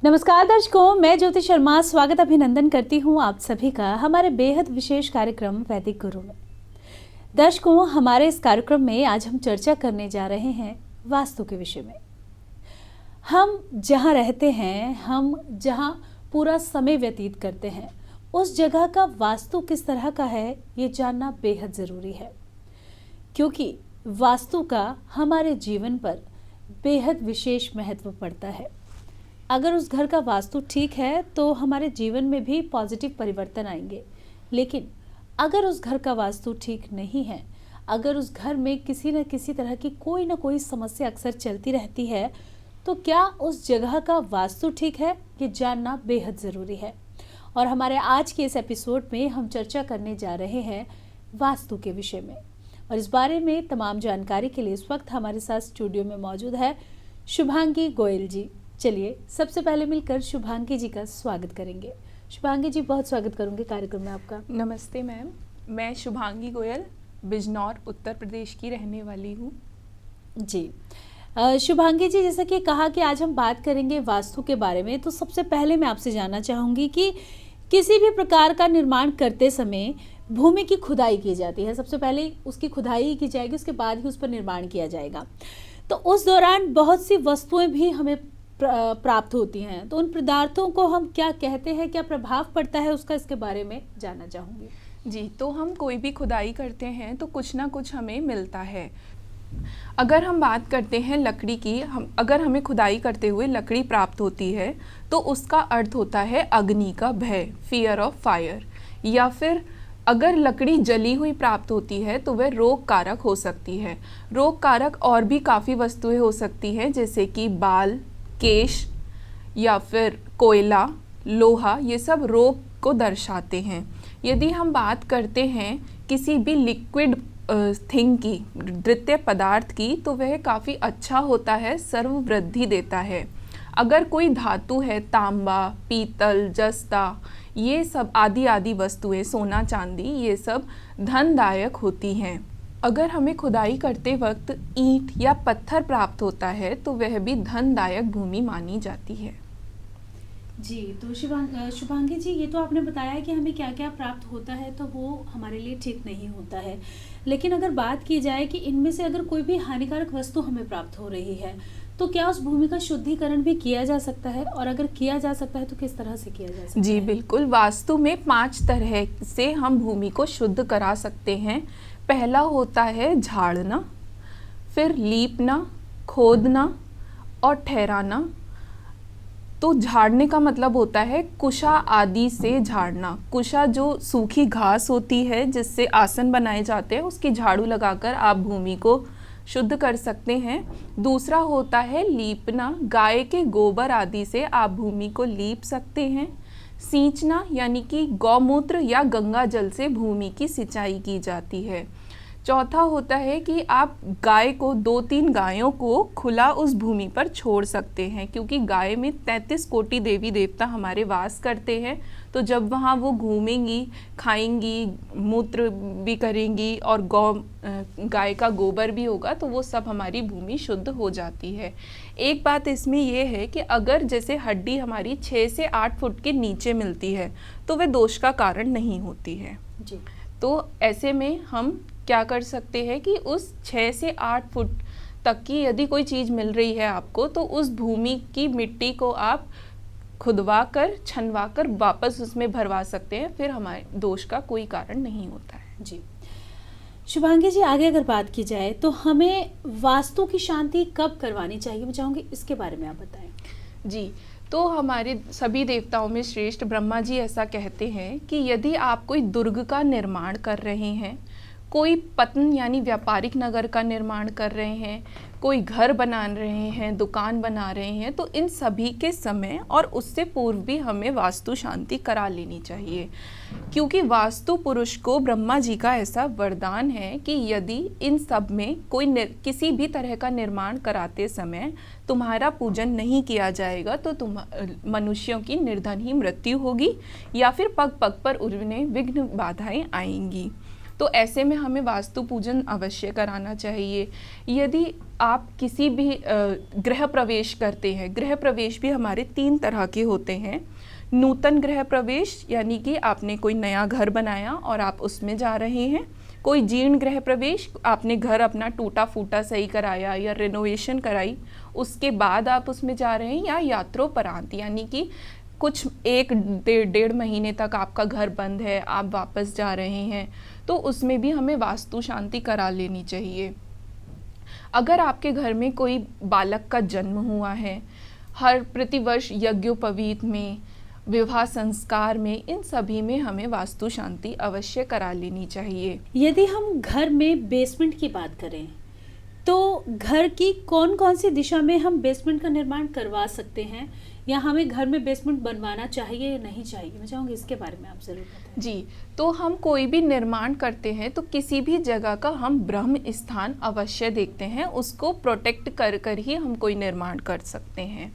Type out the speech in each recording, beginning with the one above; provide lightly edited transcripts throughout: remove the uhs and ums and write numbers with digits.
नमस्कार दर्शकों, मैं ज्योति शर्मा स्वागत अभिनंदन करती हूँ आप सभी का हमारे बेहद विशेष कार्यक्रम वैदिक गुरु में। दर्शकों, हमारे इस कार्यक्रम में आज हम चर्चा करने जा रहे हैं वास्तु के विषय में। हम जहाँ रहते हैं, हम जहाँ पूरा समय व्यतीत करते हैं, उस जगह का वास्तु किस तरह का है ये जानना बेहद ज़रूरी है, क्योंकि वास्तु का हमारे जीवन पर बेहद विशेष महत्व पड़ता है। अगर उस घर का वास्तु ठीक है तो हमारे जीवन में भी पॉजिटिव परिवर्तन आएंगे, लेकिन अगर उस घर का वास्तु ठीक नहीं है, अगर उस घर में किसी न किसी तरह की कोई ना कोई समस्या अक्सर चलती रहती है, तो क्या उस जगह का वास्तु ठीक है ये जानना बेहद ज़रूरी है। और हमारे आज के इस एपिसोड में हम चर्चा करने जा रहे हैं वास्तु के विषय में, और इस बारे में तमाम जानकारी के लिए इस वक्त हमारे साथ स्टूडियो में मौजूद है शुभांगी गोयल जी। चलिए सबसे पहले मिलकर शुभांगी जी का स्वागत करेंगे। शुभांगी जी, बहुत स्वागत करूंगी कार्यक्रम में आपका। नमस्ते मैम, मैं शुभांगी गोयल बिजनौर उत्तर प्रदेश की रहने वाली हूँ जी। शुभांगी जी, जैसा कि कहा कि आज हम बात करेंगे वास्तु के बारे में, तो सबसे पहले मैं आपसे जानना चाहूँगी कि किसी भी प्रकार का निर्माण करते समय भूमि की खुदाई की जाती है। सबसे पहले उसकी खुदाई की जाएगी, उसके बाद ही उस पर निर्माण किया जाएगा। तो उस दौरान बहुत सी वस्तुएं भी हमें प्राप्त होती हैं, तो उन पदार्थों को हम क्या कहते हैं, क्या प्रभाव पड़ता है उसका, इसके बारे में जानना चाहूँगी जी। तो हम कोई भी खुदाई करते हैं तो कुछ ना कुछ हमें मिलता है। अगर हम बात करते हैं लकड़ी की, अगर हमें खुदाई करते हुए लकड़ी प्राप्त होती है तो उसका अर्थ होता है अग्नि का भय, फियर ऑफ फायर। या फिर अगर लकड़ी जली हुई प्राप्त होती है तो वह रोग कारक हो सकती है। रोग कारक और भी काफ़ी वस्तुएं हो सकती हैं, जैसे कि बाल, केश या फिर कोयला, लोहा, ये सब रोग को दर्शाते हैं। यदि हम बात करते हैं किसी भी लिक्विड थिंग की, द्रव्य पदार्थ की, तो वह काफ़ी अच्छा होता है, सर्व वृद्धि देता है। अगर कोई धातु है, तांबा, पीतल, जस्ता, ये सब आदि आदि वस्तुएं, सोना चांदी, ये सब धनदायक होती हैं। अगर हमें खुदाई करते वक्त ईंट या पत्थर प्राप्त होता है तो वह भी धनदायक भूमि मानी जाती है जी। तो शुभांगी जी, ये तो आपने बताया कि हमें क्या क्या प्राप्त होता है, तो वो हमारे लिए ठीक नहीं होता है। लेकिन अगर बात की जाए कि इनमें से अगर कोई भी हानिकारक वस्तु हमें प्राप्त हो रही है, तो क्या उस भूमि का शुद्धिकरण भी किया जा सकता है, और अगर किया जा सकता है तो किस तरह से किया जा सकता है? जी बिल्कुल, वास्तु में 5 तरह से हम भूमि को शुद्ध करा सकते हैं। पहला होता है झाड़ना, फिर लीपना, खोदना और ठहराना। तो झाड़ने का मतलब होता है कुशा आदि से झाड़ना। कुशा जो सूखी घास होती है जिससे आसन बनाए जाते हैं, उसकी झाड़ू लगाकर आप भूमि को शुद्ध कर सकते हैं। दूसरा होता है लीपना, गाय के गोबर आदि से आप भूमि को लीप सकते हैं। सींचना यानी कि गौमूत्र या गंगा जल से भूमि की सिंचाई की जाती है। चौथा होता है कि आप गाय को 2-3 गायों को खुला उस भूमि पर छोड़ सकते हैं, क्योंकि गाय में 33 कोटि देवी देवता हमारे वास करते हैं। तो जब वहाँ वो घूमेंगी, खाएंगी, मूत्र भी करेंगी और गाय का गोबर भी होगा, तो वो सब हमारी भूमि शुद्ध हो जाती है। एक बात इसमें ये है कि अगर जैसे हड्डी हमारी 6 से 8 फुट के नीचे मिलती है तो वह दोष का कारण नहीं होती है जी। तो ऐसे में हम क्या कर सकते हैं कि उस 6 से 8 फुट तक की यदि कोई चीज़ मिल रही है आपको, तो उस भूमि की मिट्टी को आप खुदवा कर, छनवा कर वापस उसमें भरवा सकते हैं। फिर हमारे दोष का कोई कारण नहीं होता है जी। शुभांगी जी, आगे अगर बात की जाए तो हमें वास्तु की शांति कब करवानी चाहिए, मैं चाहूँगी इसके बारे में आप बताएं। जी। तो हमारे सभी देवताओं में श्रेष्ठ ब्रह्मा जी ऐसा कहते हैं कि यदि आप कोई दुर्ग का निर्माण कर रहे हैं, कोई पतन यानी व्यापारिक नगर का निर्माण कर रहे हैं, कोई घर बना रहे हैं, दुकान बना रहे हैं, तो इन सभी के समय और उससे पूर्व भी हमें वास्तु शांति करा लेनी चाहिए। क्योंकि वास्तु पुरुष को ब्रह्मा जी का ऐसा वरदान है कि यदि इन सब में कोई किसी भी तरह का निर्माण कराते समय तुम्हारा पूजन नहीं किया जाएगा तो मनुष्यों की निर्धन ही मृत्यु होगी, या फिर पग पग पर उन्हें विघ्न बाधाएं आएंगी। तो ऐसे में हमें वास्तु पूजन अवश्य कराना चाहिए। यदि आप किसी भी गृह प्रवेश करते हैं, गृह प्रवेश भी हमारे 3 तरह के होते हैं। नूतन गृह प्रवेश यानी कि आपने कोई नया घर बनाया और आप उसमें जा रहे हैं। कोई जीर्ण गृह प्रवेश, आपने घर अपना टूटा फूटा सही कराया या रिनोवेशन कराई, उसके बाद आप उसमें जा रहे हैं। या यात्रोपरांत यानी कि कुछ 1-1.5 महीने तक आपका घर बंद है, आप वापस जा रहे हैं, तो उसमें भी हमें वास्तु शांति करा लेनी चाहिए। अगर आपके घर में कोई बालक का जन्म हुआ है, हर प्रतिवर्ष यज्ञोपवीत में, विवाह संस्कार में, इन सभी में हमें वास्तु शांति अवश्य करा लेनी चाहिए। यदि हम घर में बेसमेंट की बात करें तो घर की कौन कौन सी दिशा में हम बेसमेंट का निर्माण करवा सकते हैं, या हमें घर में बेसमेंट बनवाना चाहिए या नहीं चाहिए? मैं चाहूँगी इसके बारे में आप ज़रूर बताएं। जी, तो हम कोई भी निर्माण करते हैं तो किसी भी जगह का हम ब्रह्म स्थान अवश्य देखते हैं, उसको प्रोटेक्ट कर कर ही हम कोई निर्माण कर सकते हैं।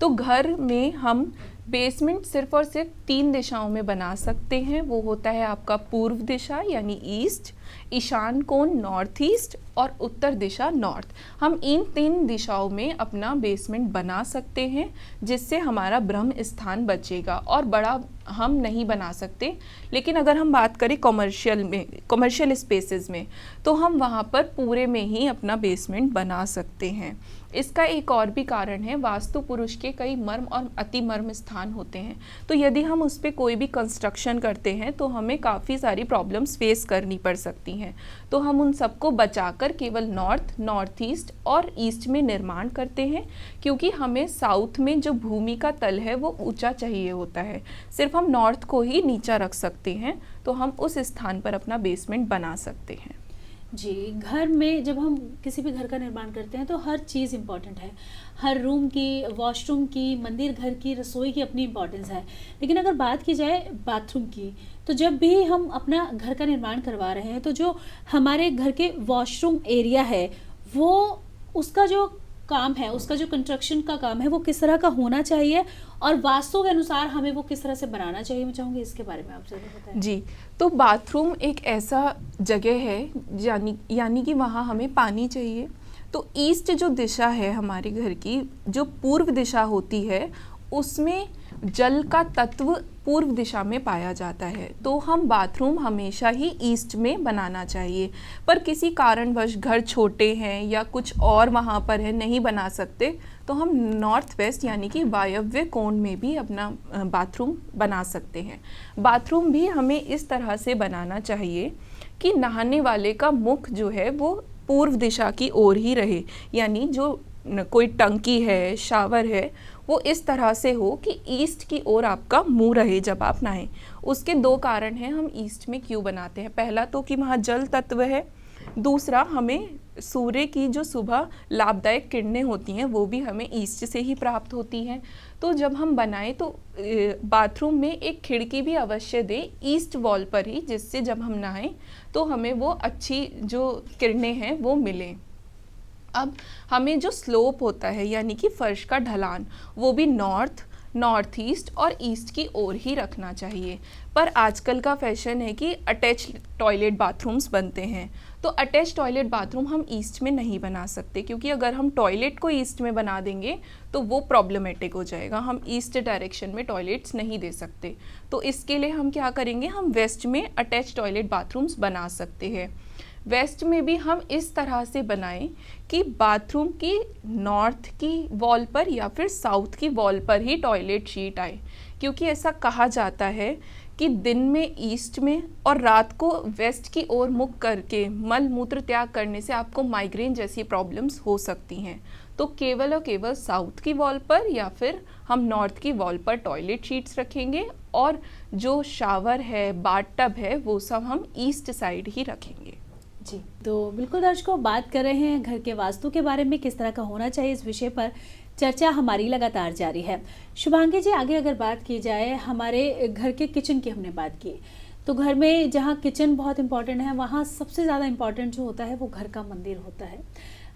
तो घर में हम बेसमेंट सिर्फ और सिर्फ 3 दिशाओं में बना सकते हैं। वो होता है आपका पूर्व दिशा यानी ईस्ट, ईशान कोण नॉर्थ ईस्ट और उत्तर दिशा नॉर्थ। हम इन 3 दिशाओं में अपना बेसमेंट बना सकते हैं, जिससे हमारा ब्रह्म स्थान बचेगा। और बड़ा हम नहीं बना सकते, लेकिन अगर हम बात करें कमर्शियल स्पेसेस में, तो हम वहाँ पर पूरे में ही अपना बेसमेंट बना सकते हैं। इसका एक और भी कारण है, वास्तु पुरुष के कई मर्म और अति मर्म स्थान होते हैं। तो यदि हम उस पर कोई भी कंस्ट्रक्शन करते हैं तो हमें काफ़ी सारी प्रॉब्लम्स फेस करनी पड़ सकती हैं। तो हम उन सबको बचाकर केवल नॉर्थ ईस्ट और ईस्ट में निर्माण करते हैं, क्योंकि हमें साउथ में जो भूमि का तल है वो ऊंचा चाहिए होता है। सिर्फ हम नॉर्थ को ही नीचा रख सकते हैं, तो हम उस स्थान पर अपना बेसमेंट बना सकते हैं। जी, घर में जब हम किसी भी घर का निर्माण करते हैं तो हर चीज़ इम्पॉर्टेंट है। हर रूम की, वॉशरूम की, मंदिर घर की, रसोई की अपनी इम्पॉर्टेंस है। लेकिन अगर बात की जाए बाथरूम की, तो जब भी हम अपना घर का निर्माण करवा रहे हैं तो जो हमारे घर के वॉशरूम एरिया है, वो उसका जो काम है, उसका जो कंस्ट्रक्शन का काम है, वो किस तरह का होना चाहिए और वास्तु के अनुसार हमें वो किस तरह से बनाना चाहिए? मैं चाहूँगी इसके बारे में आप ज़रूर बताएं। जी, तो बाथरूम एक ऐसा जगह है यानी कि वहाँ हमें पानी चाहिए। तो ईस्ट जो दिशा है हमारे घर की, जो पूर्व दिशा होती है, उसमें जल का तत्व पूर्व दिशा में पाया जाता है। तो हम बाथरूम हमेशा ही ईस्ट में बनाना चाहिए। पर किसी कारणवश घर छोटे हैं या कुछ और वहाँ पर है, नहीं बना सकते, तो हम नॉर्थ वेस्ट यानी कि वायव्य कोण में भी अपना बाथरूम बना सकते हैं। बाथरूम भी हमें इस तरह से बनाना चाहिए कि नहाने वाले का मुख जो है वो पूर्व दिशा की ओर ही रहे, यानी जो कोई टंकी है, शावर है, वो इस तरह से हो कि ईस्ट की ओर आपका मुंह रहे जब आप नहाएं। उसके 2 कारण हैं हम ईस्ट में क्यों बनाते हैं। पहला तो कि वहाँ जल तत्व है, दूसरा हमें सूर्य की जो सुबह लाभदायक किरणें होती हैं वो भी हमें ईस्ट से ही प्राप्त होती हैं। तो जब हम बनाएं तो बाथरूम में एक खिड़की भी अवश्य दें ईस्ट वॉल पर ही, जिससे जब हम नहाएं तो हमें वो अच्छी जो किरणें हैं वो मिलें। अब हमें जो स्लोप होता है यानी कि फर्श का ढलान, वो भी नॉर्थ ईस्ट और ईस्ट की ओर ही रखना चाहिए। पर आजकल का फैशन है कि अटैच टॉयलेट बाथरूम्स बनते हैं। तो अटैच टॉयलेट बाथरूम हम ईस्ट में नहीं बना सकते, क्योंकि अगर हम टॉयलेट को ईस्ट में बना देंगे तो वो प्रॉब्लमेटिक हो जाएगा। हम ईस्ट डायरेक्शन में टॉयलेट्स नहीं दे सकते। तो इसके लिए हम क्या करेंगे, हम वेस्ट में अटैच टॉयलेट बाथरूम्स बना सकते हैं। वेस्ट में भी हम इस तरह से बनाएं कि बाथरूम की नॉर्थ की वॉल पर या फिर साउथ की वॉल पर ही टॉयलेट शीट आए, क्योंकि ऐसा कहा जाता है कि दिन में ईस्ट में और रात को वेस्ट की ओर मुख करके मल मूत्र त्याग करने से आपको माइग्रेन जैसी प्रॉब्लम्स हो सकती हैं। तो केवल और केवल साउथ की वॉल पर या फिर हम नॉर्थ की वॉल पर टॉयलेट शीट्स रखेंगे, और जो शावर है, बाथटब है, वो सब हम ईस्ट साइड ही रखेंगे। जी, तो बिल्कुल दर्शकों, बात कर रहे हैं घर के वास्तु के बारे में, किस तरह का होना चाहिए, इस विषय पर चर्चा हमारी लगातार जारी है। शुभांगी जी, आगे अगर बात की जाए, हमारे घर के किचन की हमने बात की, तो घर में जहाँ किचन बहुत इंपॉर्टेंट है, वहाँ सबसे ज़्यादा इम्पॉर्टेंट जो होता है वो घर का मंदिर होता है।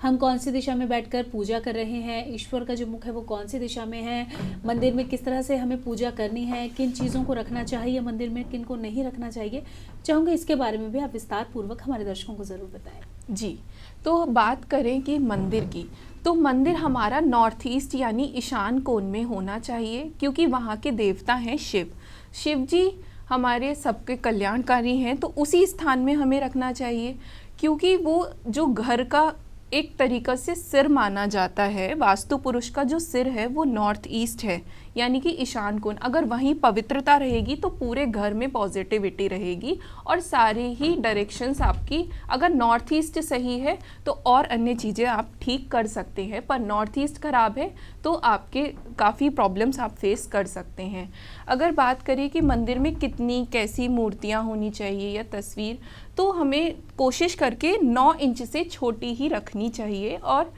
हम कौन सी दिशा में बैठकर पूजा कर रहे हैं, ईश्वर का जो मुख है वो कौन सी दिशा में है, मंदिर में किस तरह से हमें पूजा करनी है, किन चीज़ों को रखना चाहिए मंदिर में, किन को नहीं रखना चाहिए, चाहूँगी इसके बारे में भी आप विस्तार पूर्वक हमारे दर्शकों को ज़रूर बताएं। जी, तो बात करें कि मंदिर की, तो मंदिर हमारा नॉर्थ ईस्ट यानी ईशान कोण में होना चाहिए, क्योंकि वहाँ के देवता हैं शिव। शिव जी हमारे सबके कल्याणकारी हैं, तो उसी स्थान में हमें रखना चाहिए, क्योंकि वो जो घर का एक तरीक़ा से सिर माना जाता है, वास्तु पुरुष का जो सिर है वो नॉर्थ ईस्ट है, यानी कि ईशान कोण। अगर वहीं पवित्रता रहेगी तो पूरे घर में पॉजिटिविटी रहेगी और सारे ही डायरेक्शंस आपकी, अगर नॉर्थ ईस्ट सही है तो और अन्य चीज़ें आप ठीक कर सकते हैं, पर नॉर्थ ईस्ट खराब है तो आपके काफ़ी प्रॉब्लम्स आप फेस कर सकते हैं। अगर बात करें कि मंदिर में कितनी कैसी मूर्तियाँ होनी चाहिए या तस्वीर, तो हमें कोशिश करके 9 इंच से छोटी ही रखनी चाहिए, और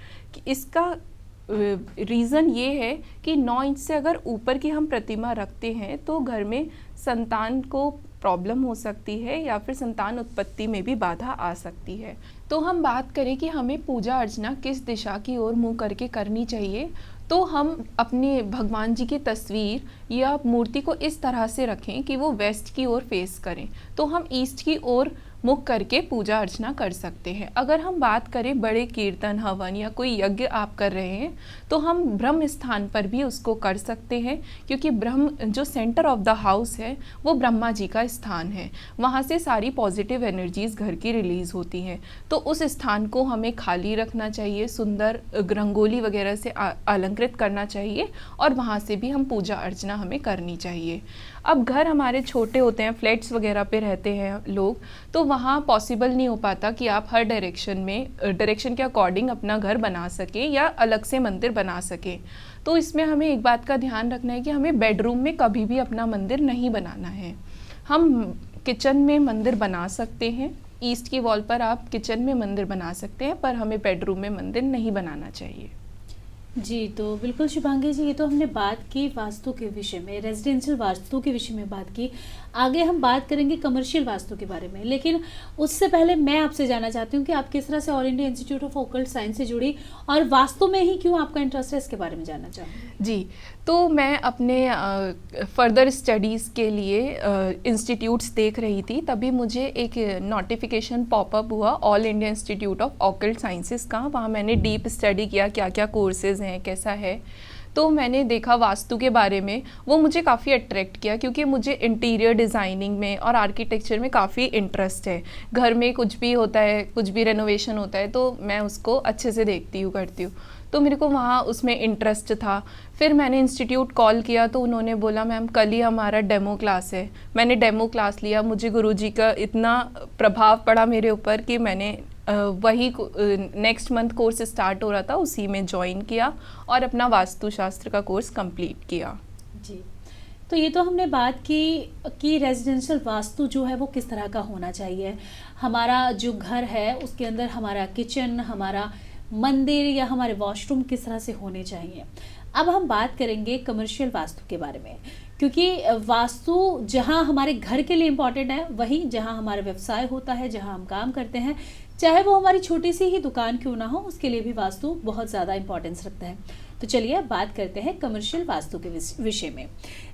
इसका रीज़न ये है कि 9 इंच से अगर ऊपर की हम प्रतिमा रखते हैं तो घर में संतान को प्रॉब्लम हो सकती है या फिर संतान उत्पत्ति में भी बाधा आ सकती है। तो हम बात करें कि हमें पूजा अर्चना किस दिशा की ओर मुँह करके करनी चाहिए, तो हम अपने भगवान जी की तस्वीर या मूर्ति को इस तरह से रखें कि वो वेस्ट की ओर फेस करें, तो हम ईस्ट की ओर मुख करके पूजा अर्चना कर सकते हैं। अगर हम बात करें बड़े कीर्तन हवन या कोई यज्ञ आप कर रहे हैं तो हम ब्रह्म स्थान पर भी उसको कर सकते हैं, क्योंकि ब्रह्म जो सेंटर ऑफ द हाउस है वो ब्रह्मा जी का स्थान है, वहाँ से सारी पॉजिटिव एनर्जीज घर की रिलीज़ होती हैं। तो उस स्थान को हमें खाली रखना चाहिए, सुंदर रंगोली वगैरह से अलंकृत करना चाहिए, और वहाँ से भी हम पूजा अर्चना हमें करनी चाहिए। अब घर हमारे छोटे होते हैं, फ्लैट्स वगैरह पे रहते हैं लोग, तो वहाँ पॉसिबल नहीं हो पाता कि आप हर डायरेक्शन के अकॉर्डिंग अपना घर बना सकें या अलग से मंदिर बना सकें। तो इसमें हमें एक बात का ध्यान रखना है कि हमें बेडरूम में कभी भी अपना मंदिर नहीं बनाना है। हम किचन में मंदिर बना सकते हैं, ईस्ट की वॉल पर आप किचन में मंदिर बना सकते हैं, पर हमें बेडरूम में मंदिर नहीं बनाना चाहिए। जी, तो बिल्कुल शुभांगी जी, ये तो हमने बात की वास्तु के विषय में, रेजिडेंशियल वास्तु के विषय में बात की। आगे हम बात करेंगे कमर्शियल वास्तु के बारे में, लेकिन उससे पहले मैं आपसे जानना चाहती हूँ कि आप किस तरह से all India institute of occult science से जुड़ी और वास्तु में ही क्यों आपका इंटरेस्ट है, इसके बारे में जानना चाहूँगी। जी, तो मैं अपने फर्दर स्टडीज़ के लिए इंस्टीट्यूट्स देख रही थी, तभी मुझे एक नोटिफिकेशन पॉपअप हुआ all India institute of occult sciences का। वहाँ मैंने डीप स्टडी किया क्या क्या कोर्सेज़ हैं, कैसा है, तो मैंने देखा वास्तु के बारे में, वो मुझे काफ़ी अट्रैक्ट किया, क्योंकि मुझे इंटीरियर डिज़ाइनिंग में और आर्किटेक्चर में काफ़ी इंटरेस्ट है। घर में कुछ भी होता है, कुछ भी रेनोवेशन होता है, तो मैं उसको अच्छे से देखती हूँ, करती हूँ, तो मेरे को वहाँ उसमें इंटरेस्ट था। फिर मैंने इंस्टीट्यूट कॉल किया तो उन्होंने बोला मैम कल ही हमारा डेमो क्लास है। मैंने डेमो क्लास लिया, मुझे गुरुजी का इतना प्रभाव पड़ा मेरे ऊपर कि मैंने वही नेक्स्ट मंथ कोर्स स्टार्ट हो रहा था, उसी में ज्वाइन किया और अपना वास्तुशास्त्र का कोर्स कंप्लीट किया। जी, तो ये तो हमने बात की कि रेजिडेंशियल वास्तु जो है वो किस तरह का होना चाहिए। हमारा जो घर है उसके अंदर हमारा किचन, हमारा मंदिर या हमारे वॉशरूम किस तरह से होने चाहिए। अब हम बात करेंगे कमर्शियल वास्तु के बारे में, क्योंकि वास्तु जहां हमारे घर के लिए इम्पॉर्टेंट है, वहीं जहां हमारा व्यवसाय होता है, जहां हम काम करते हैं, चाहे वो हमारी छोटी सी ही दुकान क्यों ना हो, उसके लिए भी वास्तु बहुत ज़्यादा इंपॉर्टेंस रखता है। तो चलिए अब बात करते हैं कमर्शियल वास्तु के विषय में।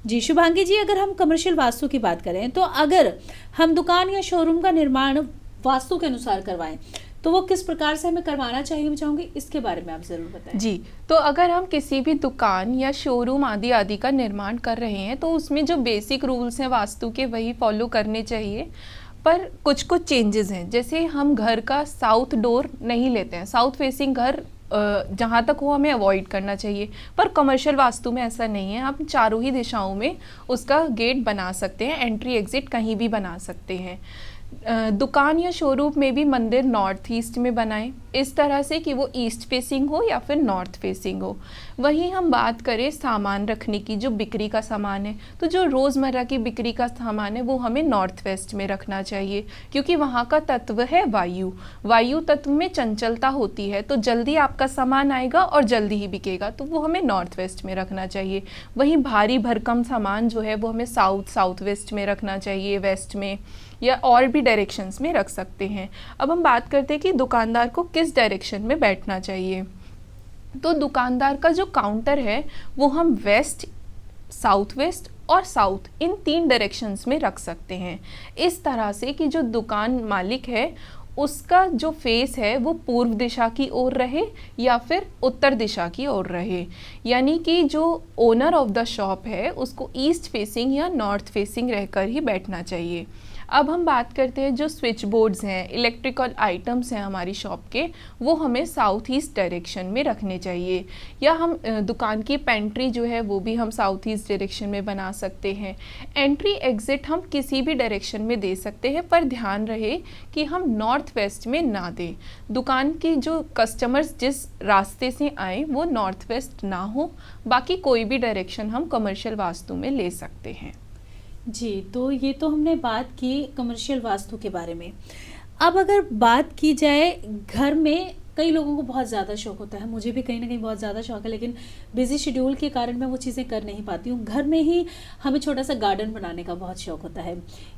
जी शुभांगी जी, अगर हम कमर्शियल वास्तु की बात करें तो अगर हम दुकान या शोरूम का निर्माण वास्तु के अनुसार करवाएं तो वो किस प्रकार से हमें करवाना चाहिए, मैं चाहूँगी इसके बारे में आप ज़रूर बताएं। जी, तो अगर हम किसी भी दुकान या शोरूम आदि का निर्माण कर रहे हैं तो उसमें जो बेसिक रूल्स हैं वास्तु के वही फॉलो करने चाहिए, पर कुछ चेंजेस हैं। जैसे हम घर का साउथ डोर नहीं लेते हैं, साउथ फेसिंग घर जहाँ तक हो हमें अवॉइड करना चाहिए, पर कमर्शियल वास्तु में ऐसा नहीं है। हम चारों ही दिशाओं में उसका गेट बना सकते हैं, एंट्री एग्जिट कहीं भी बना सकते हैं। दुकान या शोरूम में भी मंदिर नॉर्थ ईस्ट में बनाएं, इस तरह से कि वो ईस्ट फेसिंग हो या फिर नॉर्थ फेसिंग हो। वहीं हम बात करें सामान रखने की, जो बिक्री का सामान है, तो जो रोज़मर्रा की बिक्री का सामान है वो हमें नॉर्थ वेस्ट में रखना चाहिए, क्योंकि वहाँ का तत्व है वायु। वायु तत्व में चंचलता होती है, तो जल्दी आपका सामान आएगा और जल्दी ही बिकेगा, तो वो हमें नॉर्थ वेस्ट में रखना चाहिए। वहीं भारी भरकम सामान जो है वो हमें साउथ वेस्ट में रखना चाहिए, वेस्ट में, या और भी डायरेक्शंस में रख सकते हैं। अब हम बात करते हैं कि दुकानदार को किस डायरेक्शन में बैठना चाहिए। तो दुकानदार का जो काउंटर है वो हम वेस्ट, साउथ वेस्ट और साउथ इन 3 डायरेक्शंस में रख सकते हैं, इस तरह से कि जो दुकान मालिक है उसका जो फेस है वो पूर्व दिशा की ओर रहे या फिर उत्तर दिशा की ओर रहे। यानी कि जो ओनर ऑफ द शॉप है उसको ईस्ट फेसिंग या नॉर्थ फेसिंग रहकर ही बैठना चाहिए। अब हम बात करते हैं जो स्विच बोर्ड्स हैं, इलेक्ट्रिकल आइटम्स हैं हमारी शॉप के, वो हमें साउथ ईस्ट डायरेक्शन में रखने चाहिए। या हम दुकान की पेंट्री जो है वो भी हम साउथ ईस्ट डायरेक्शन में बना सकते हैं। एंट्री एग्ज़िट हम किसी भी डायरेक्शन में दे सकते हैं, पर ध्यान रहे कि हम नॉर्थ वेस्ट में ना दें। दुकान की जो कस्टमर्स जिस रास्ते से आए वो नॉर्थ वेस्ट ना हो, बाकी कोई भी डायरेक्शन हम कमर्शियल वास्तु में ले सकते हैं। जी, तो ये तो हमने बात की कमर्शियल वास्तु के बारे में। अब अगर बात की जाए घर में, कई लोगों को बहुत ज़्यादा शौक होता है, मुझे भी कहीं ना कहीं बहुत ज़्यादा शौक है, लेकिन बिजी शेड्यूल के कारण मैं वो चीज़ें कर नहीं पाती हूँ। घर में ही हमें छोटा सा गार्डन बनाने का बहुत शौक होता है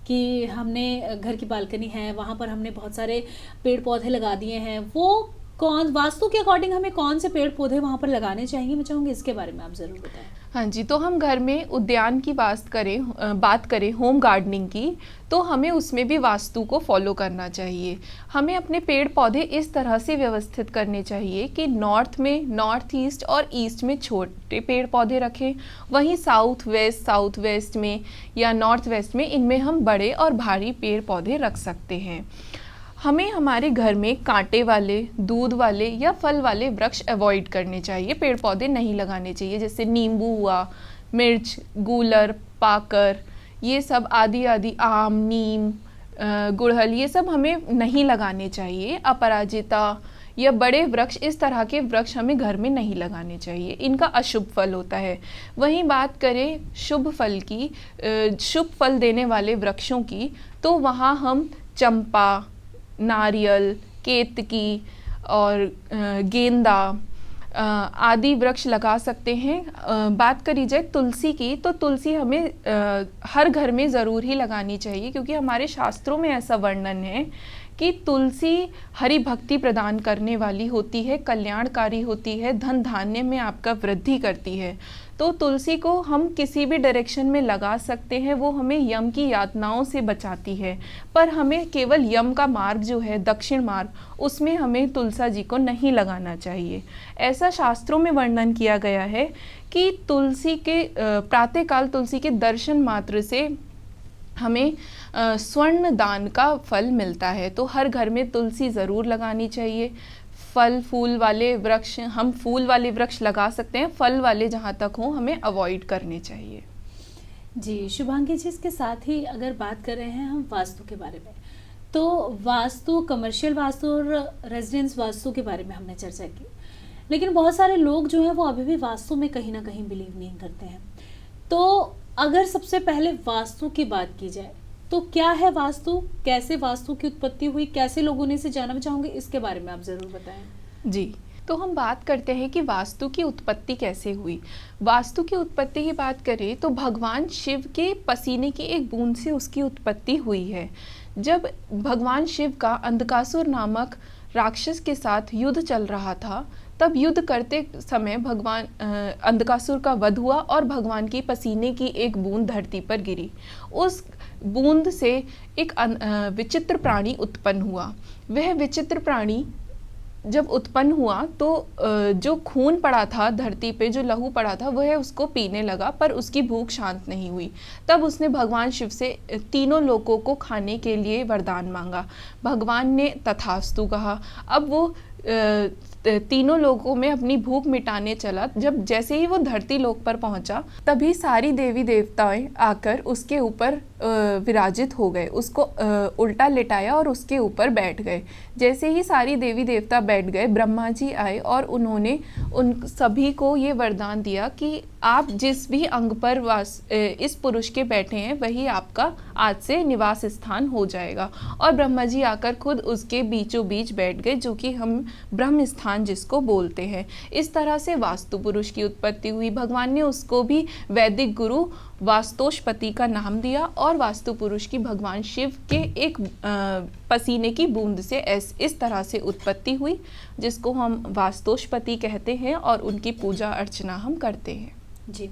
कि हमने घर की बालकनी है, वहाँ पर हमने बहुत सारे पेड़ पौधे लगा दिए हैं। वो कौन वास्तु के अकॉर्डिंग हमें कौन से पेड़ पौधे वहाँ पर लगाने चाहिए, मैं चाहूँगी इसके बारे में आप ज़रूर बताएं। हाँ जी, तो हम घर में उद्यान की बात करें होम गार्डनिंग की, तो हमें उसमें भी वास्तु को फॉलो करना चाहिए। हमें अपने पेड़ पौधे इस तरह से व्यवस्थित करने चाहिए कि नॉर्थ में, नॉर्थ ईस्ट और ईस्ट में छोटे पेड़ पौधे रखें, वहीं साउथ वेस्ट में या नॉर्थ वेस्ट में इनमें हम बड़े और भारी पेड़ पौधे रख सकते हैं। हमें हमारे घर में कांटे वाले, दूध वाले या फल वाले वृक्ष अवॉइड करने चाहिए, पेड़ पौधे नहीं लगाने चाहिए। जैसे नींबू हुआ, मिर्च, गूलर, पाकर, ये सब आदि आम, नीम, गुड़हल, ये सब हमें नहीं लगाने चाहिए। अपराजिता या बड़े वृक्ष, इस तरह के वृक्ष हमें घर में नहीं लगाने चाहिए, इनका अशुभ फल होता है। वहीं बात करें शुभ फल की, शुभ फल देने वाले वृक्षों की, तो वहाँ हम चंपा, नारियल, केतकी और गेंदा आदि वृक्ष लगा सकते हैं। बात करी जाए तुलसी की, तो तुलसी हमें हर घर में ज़रूर ही लगानी चाहिए, क्योंकि हमारे शास्त्रों में ऐसा वर्णन है कि तुलसी हरि भक्ति प्रदान करने वाली होती है, कल्याणकारी होती है, धन धान्य में आपका वृद्धि करती है। तो तुलसी को हम किसी भी डायरेक्शन में लगा सकते हैं, वो हमें यम की यातनाओं से बचाती है। पर हमें केवल यम का मार्ग जो है, दक्षिण मार्ग, उसमें हमें तुलसा जी को नहीं लगाना चाहिए। ऐसा शास्त्रों में वर्णन किया गया है कि तुलसी के प्रातःकाल तुलसी के दर्शन मात्र से हमें स्वर्ण दान का फल मिलता है। तो हर घर में तुलसी ज़रूर लगानी चाहिए। फल फूल वाले वृक्ष, हम फूल वाले वृक्ष लगा सकते हैं, फल वाले जहाँ तक हों हमें अवॉइड करने चाहिए। जी शुभांगी जी, इसके साथ ही अगर बात कर रहे हैं हम वास्तु के बारे में, तो वास्तु, कमर्शियल वास्तु और रेजिडेंस वास्तु के बारे में हमने चर्चा की, लेकिन बहुत सारे लोग जो हैं वो अभी भी वास्तु में कहीं ना कहीं बिलीव नहीं करते हैं। तो अगर सबसे पहले वास्तु की बात की जाए तो क्या है वास्तु, कैसे वास्तु की उत्पत्ति हुई, कैसे लोगों ने इसे जाना, मैं चाहूँगी इसके बारे में आप ज़रूर बताएं। जी, तो हम बात करते हैं कि वास्तु की उत्पत्ति कैसे हुई। वास्तु की उत्पत्ति की बात करें तो भगवान शिव के पसीने की एक बूंद से उसकी उत्पत्ति हुई है। जब भगवान शिव का अंधकासुर नामक राक्षस के साथ युद्ध चल रहा था, तब युद्ध करते समय भगवान अंधकासुर का वध हुआ और भगवान की पसीने की एक बूंद धरती पर गिरी। उस बूंद से एक विचित्र प्राणी उत्पन्न हुआ। वह विचित्र प्राणी जब उत्पन्न हुआ तो जो खून पड़ा था धरती पे, जो लहू पड़ा था, वह उसको पीने लगा, पर उसकी भूख शांत नहीं हुई। तब उसने भगवान शिव से तीनों लोकों को खाने के लिए वरदान मांगा। भगवान ने तथास्तु कहा। अब वो तीनों लोगों में अपनी भूख मिटाने चला। जब जैसे ही वो धरती लोक पर पहुंचा, तभी सारी देवी देवताएं आकर उसके ऊपर विराजित हो गए, उसको उल्टा लिटाया और उसके ऊपर बैठ गए। जैसे ही सारी देवी देवता बैठ गए, ब्रह्मा जी आए और उन्होंने उन सभी को ये वरदान दिया कि आप जिस भी अंग पर इस पुरुष के बैठे हैं वही आपका आज से निवास स्थान हो जाएगा। और ब्रह्मा जी आकर खुद उसके बीचों बीच बैठ गए, जो कि हम ब्रह्म स्थान जिसको बोलते हैं। इस तरह से वास्तु पुरुष की उत्पत्ति हुई। भगवान ने उसको भी वैदिक गुरु वास्तुस्पति का नाम दिया और वास्तु पुरुष की भगवान शिव के एक पसीने की बूंद से इस तरह से उत्पत्ति हुई, जिसको हम वास्तुस्पति कहते हैं और उनकी पूजा अर्चना हम करते हैं। जी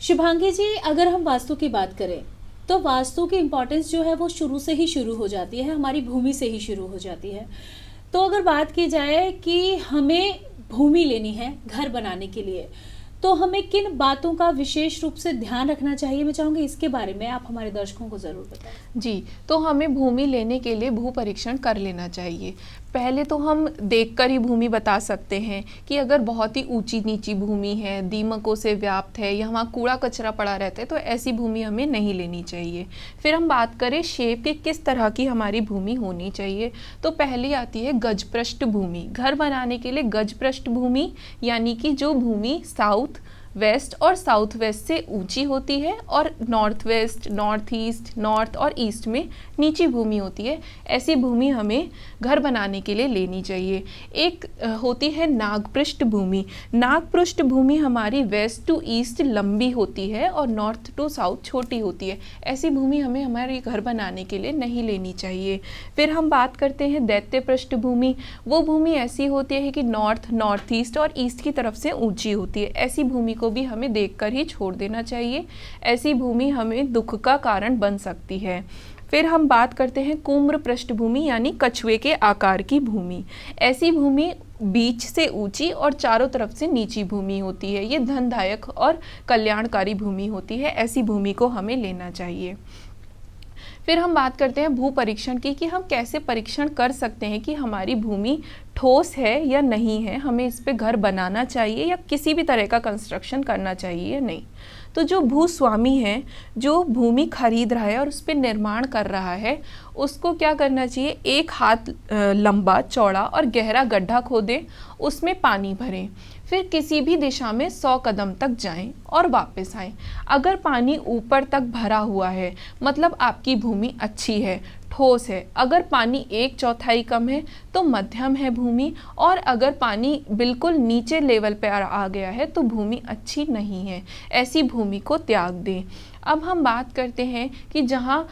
शुभांगी जी, अगर हम वास्तु की बात करें तो वास्तु की इम्पोर्टेंस जो है वो शुरू से ही शुरू हो जाती है, हमारी भूमि से ही शुरू हो जाती है। तो अगर बात की जाए कि हमें भूमि लेनी है घर बनाने के लिए, तो हमें किन बातों का विशेष रूप से ध्यान रखना चाहिए, मैं चाहूँगी इसके बारे में आप हमारे दर्शकों को ज़रूर बताएं। जी, तो हमें भूमि लेने के लिए भू परीक्षण कर लेना चाहिए। पहले तो हम देखकर ही भूमि बता सकते हैं कि अगर बहुत ही ऊंची नीची भूमि है, दीमकों से व्याप्त है या वहाँ कूड़ा कचरा पड़ा रहता है, तो ऐसी भूमि हमें नहीं लेनी चाहिए। फिर हम बात करें शेप की किस तरह की हमारी भूमि होनी चाहिए, तो पहली आती है गजपृष्ठ भूमि। घर बनाने के लिए गजपृष्ठ भूमि यानी कि जो भूमि साउथ वेस्ट और साउथ वेस्ट से ऊंची होती है और north west, north east, north और ईस्ट में नीची भूमि होती है, ऐसी भूमि हमें घर बनाने के लिए लेनी चाहिए। एक होती है नागपृष्ठ भूमि। नागपृष्ठ भूमि हमारी वेस्ट टू ईस्ट लंबी होती है और नॉर्थ टू साउथ छोटी होती है। ऐसी भूमि हमें हमारे घर बनाने के लिए नहीं लेनी चाहिए। फिर हम बात करते हैं दैत्य पृष्ठ भूमि। वो भूमि ऐसी होती है कि नॉर्थ, नॉर्थ ईस्ट और ईस्ट की तरफ से ऊंची होती है। ऐसी भूमि को भी हमें देखकर ही छोड़ देना चाहिए। ऐसी भूमि हमें दुख का कारण बन सकती है। फिर हम बात करते हैं कुम्र पृष्ठभूमि यानी कछुए के आकार की भूमि। ऐसी भूमि बीच से ऊंची और चारों तरफ से नीची भूमि होती है। ये धनदायक और कल्याणकारी भूमि होती है। ऐसी भूमि को हमें लेना चाहिए। फिर हम बात करते हैं भू परीक्षण की कि हम कैसे परीक्षण कर सकते हैं कि हमारी भूमि ठोस है या नहीं है, हमें इस पे घर बनाना चाहिए या किसी भी तरह का कंस्ट्रक्शन करना चाहिए या नहीं। तो जो भूस्वामी है, जो भूमि खरीद रहा है और उस पर निर्माण कर रहा है, उसको क्या करना चाहिए, 1 हाथ लंबा चौड़ा और गहरा गड्ढा खोदें, उसमें पानी भरें, फिर किसी भी दिशा में 100 कदम तक जाएं और वापस आएं। अगर पानी ऊपर तक भरा हुआ है मतलब आपकी भूमि अच्छी है, ठोस है। अगर पानी 1/4 कम है तो मध्यम है भूमि, और अगर पानी बिल्कुल नीचे लेवल पर आ गया है तो भूमि अच्छी नहीं है। ऐसी भूमि को त्याग दें। अब हम बात करते हैं कि जहाँ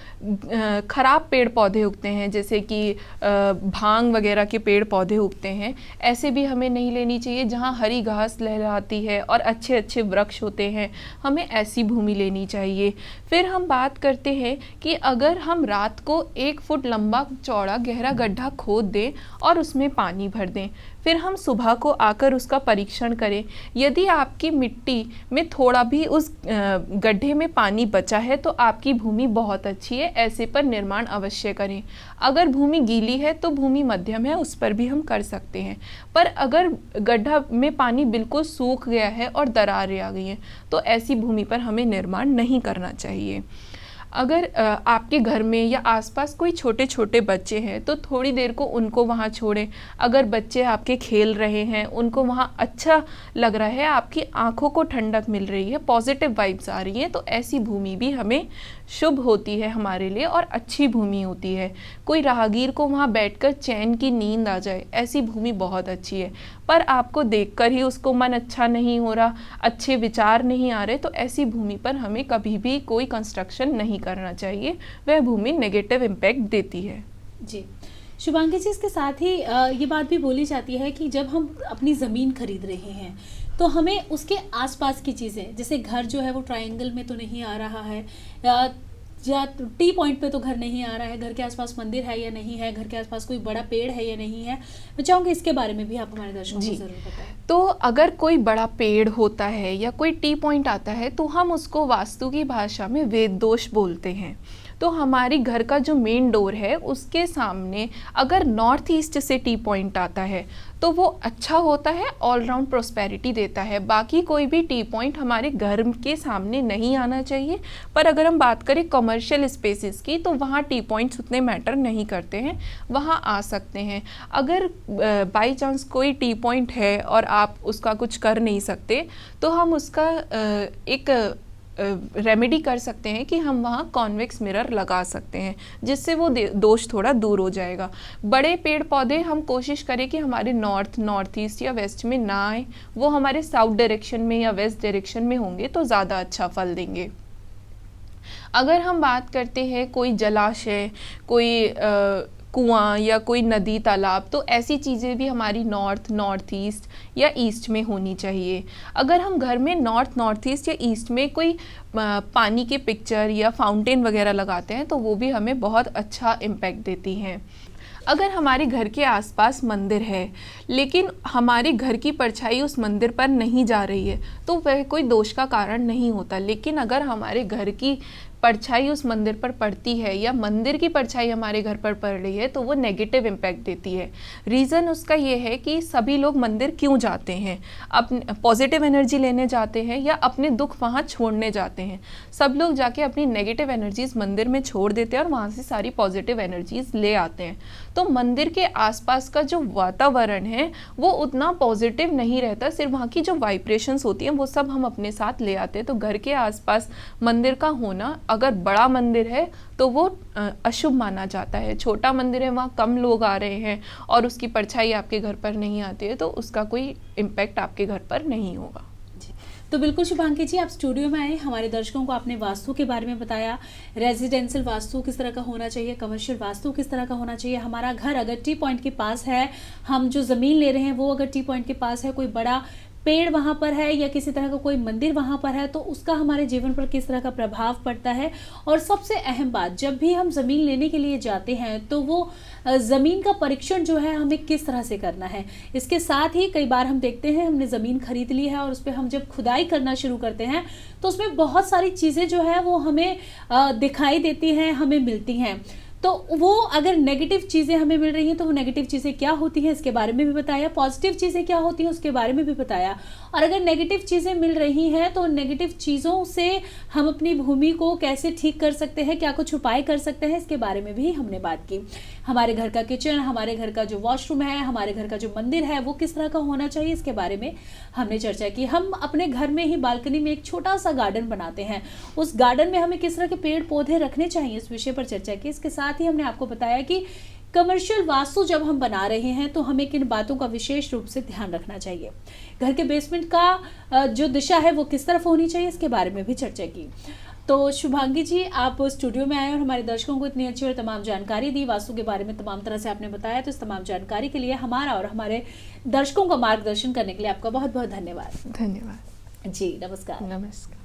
खराब पेड़ पौधे उगते हैं, जैसे कि भांग वगैरह के पेड़ पौधे उगते हैं, ऐसे भी हमें नहीं लेनी चाहिए। जहाँ हरी घास लहराती है और अच्छे अच्छे वृक्ष होते हैं, हमें ऐसी भूमि लेनी चाहिए। फिर हम बात करते हैं कि अगर हम रात को 1 फुट लंबा चौड़ा गहरा गड्ढा खोद दें और उसमें पानी भर दें, फिर हम सुबह को आकर उसका परीक्षण करें। यदि आपकी मिट्टी में थोड़ा भी उस गड्ढे में पानी बचा है तो आपकी भूमि बहुत अच्छी है, ऐसे पर निर्माण अवश्य करें। अगर भूमि गीली है तो भूमि मध्यम है, उस पर भी हम कर सकते हैं। पर अगर गड्ढा में पानी बिल्कुल सूख गया है और दरारें आ गई हैं तो ऐसी भूमि पर हमें निर्माण नहीं करना चाहिए। अगर आपके घर में या आसपास कोई छोटे छोटे बच्चे हैं तो थोड़ी देर को उनको वहाँ छोड़ें। अगर बच्चे आपके खेल रहे हैं, उनको वहाँ अच्छा लग रहा है, आपकी आंखों को ठंडक मिल रही है, पॉजिटिव वाइब्स आ रही हैं, तो ऐसी भूमि भी हमें शुभ होती है हमारे लिए और अच्छी भूमि होती है। कोई राहगीर को वहाँ बैठकर चैन की नींद आ जाए, ऐसी भूमि बहुत अच्छी है। पर आपको देखकर ही उसको मन अच्छा नहीं हो रहा, अच्छे विचार नहीं आ रहे, तो ऐसी भूमि पर हमें कभी भी कोई कंस्ट्रक्शन नहीं करना चाहिए। वह भूमि नेगेटिव इम्पैक्ट देती है। जी शुभांगी जी, इसके साथ ही ये बात भी बोली जाती है कि जब हम अपनी ज़मीन खरीद रहे हैं तो हमें उसके आसपास की चीज़ें, जैसे घर जो है वो ट्रायंगल में तो नहीं आ रहा है, या टी पॉइंट पे तो घर नहीं आ रहा है, घर के आसपास मंदिर है या नहीं है, घर के आसपास कोई बड़ा पेड़ है या नहीं है, मैं चाहूँगी इसके बारे में भी आप हमारे दर्शकों को ज़रूर बताएं। तो अगर कोई बड़ा पेड़ होता है या कोई टी पॉइंट आता है तो हम उसको वास्तु की भाषा में वेद दोष बोलते हैं। तो हमारी घर का जो मेन डोर है उसके सामने अगर नॉर्थ ईस्ट से टी पॉइंट आता है तो वो अच्छा होता है, ऑलराउंड प्रोस्पेरिटी देता है। बाकी कोई भी टी पॉइंट हमारे घर के सामने नहीं आना चाहिए। पर अगर हम बात करें कमर्शियल स्पेसेस की तो वहाँ टी पॉइंट्स उतने मैटर नहीं करते हैं, वहाँ आ सकते हैं। अगर बाई चांस कोई टी पॉइंट है और आप उसका कुछ कर नहीं सकते तो हम उसका एक रेमेडी कर सकते हैं कि हम वहाँ कॉन्वेक्स मिरर लगा सकते हैं, जिससे वो दोष थोड़ा दूर हो जाएगा। बड़े पेड़ पौधे हम कोशिश करें कि हमारे नॉर्थ, नॉर्थ ईस्ट या वेस्ट में ना आए, वो हमारे साउथ डायरेक्शन में या वेस्ट डायरेक्शन में होंगे तो ज़्यादा अच्छा फल देंगे। अगर हम बात करते हैं कोई जलाशय, कोई कुआं या कोई नदी तालाब, तो ऐसी चीज़ें भी हमारी नॉर्थ ईस्ट या ईस्ट में होनी चाहिए। अगर हम घर में नॉर्थ ईस्ट या ईस्ट में कोई पानी के पिक्चर या फाउंटेन वगैरह लगाते हैं तो वो भी हमें बहुत अच्छा इम्पैक्ट देती हैं। अगर हमारे घर के आसपास मंदिर है लेकिन हमारे घर की परछाई उस मंदिर पर नहीं जा रही है तो वह कोई दोष का कारण नहीं होता। लेकिन अगर हमारे घर की परछाई उस मंदिर पर पड़ती है या मंदिर की परछाई हमारे घर पर पड़ रही है तो वो नेगेटिव इम्पैक्ट देती है। रीज़न उसका ये है कि सभी लोग मंदिर क्यों जाते हैं, अपने पॉजिटिव एनर्जी लेने जाते हैं या अपने दुख वहाँ छोड़ने जाते हैं। सब लोग जाके अपनी नेगेटिव एनर्जीज मंदिर में छोड़ देते हैं और वहाँ से सारी पॉजिटिव एनर्जीज ले आते हैं। तो मंदिर के आसपास का जो वातावरण है वो उतना पॉजिटिव नहीं रहता, सिर्फ वहाँ की जो वाइब्रेशंस होती हैं वो सब हम अपने साथ ले आते हैं। तो घर के आसपास मंदिर का होना, अगर बड़ा मंदिर है तो वो अशुभ माना जाता है, छोटा मंदिर है वहाँ कम लोग आ रहे हैं और उसकी परछाई आपके घर पर नहीं आती है तो उसका कोई इम्पैक्ट आपके घर पर नहीं होगा। तो बिल्कुल शुभांगी जी, आप स्टूडियो में आए, हमारे दर्शकों को आपने वास्तु के बारे में बताया, रेजिडेंशियल वास्तु किस तरह का होना चाहिए, कमर्शियल वास्तु किस तरह का होना चाहिए। हमारा घर अगर टी पॉइंट के पास है, हम जो ज़मीन ले रहे हैं वो अगर टी पॉइंट के पास है, कोई बड़ा पेड़ वहाँ पर है या किसी तरह का कोई मंदिर वहाँ पर है तो उसका हमारे जीवन पर किस तरह का प्रभाव पड़ता है। और सबसे अहम बात, जब भी हम ज़मीन लेने के लिए जाते हैं तो वो ज़मीन का परीक्षण जो है हमें किस तरह से करना है। इसके साथ ही कई बार हम देखते हैं हमने ज़मीन खरीद ली है और उस पर हम जब खुदाई करना शुरू करते हैं तो उसमें बहुत सारी चीज़ें जो है वो हमें दिखाई देती हैं, हमें मिलती हैं। तो वो अगर नेगेटिव चीज़ें हमें मिल रही हैं तो वो नेगेटिव चीज़ें क्या होती हैं इसके बारे में भी बताया, पॉजिटिव चीज़ें क्या होती हैं उसके बारे में भी बताया। और अगर नेगेटिव चीज़ें मिल रही हैं तो नेगेटिव चीज़ों से हम अपनी भूमि को कैसे ठीक कर सकते हैं, क्या कुछ उपाय कर सकते हैं, इसके बारे में भी हमने बात की। हमारे घर का किचन, हमारे घर का जो वॉशरूम है, हमारे घर का जो मंदिर है वो किस तरह का होना चाहिए, इसके बारे में हमने चर्चा की। हम अपने घर में ही बालकनी में एक छोटा सा गार्डन बनाते हैं, उस गार्डन में हमें किस तरह के पेड़ पौधे रखने चाहिए, इस विषय पर चर्चा की। इसके साथ ही हमने आपको बताया कि कमर्शियल वास्तु जब हम बना रहे हैं तो हमें किन बातों का विशेष रूप से ध्यान रखना चाहिए, घर के बेसमेंट का जो दिशा है वो किस तरफ होनी चाहिए, इसके बारे में भी चर्चा की। तो शुभांगी जी, आप स्टूडियो में आए और हमारे दर्शकों को इतनी अच्छी और तमाम जानकारी दी, वास्तु के बारे में तमाम तरह से आपने बताया। तो इस तमाम जानकारी के लिए हमारा और हमारे दर्शकों का मार्गदर्शन करने के लिए आपका बहुत बहुत धन्यवाद। धन्यवाद जी, नमस्कार। नमस्कार।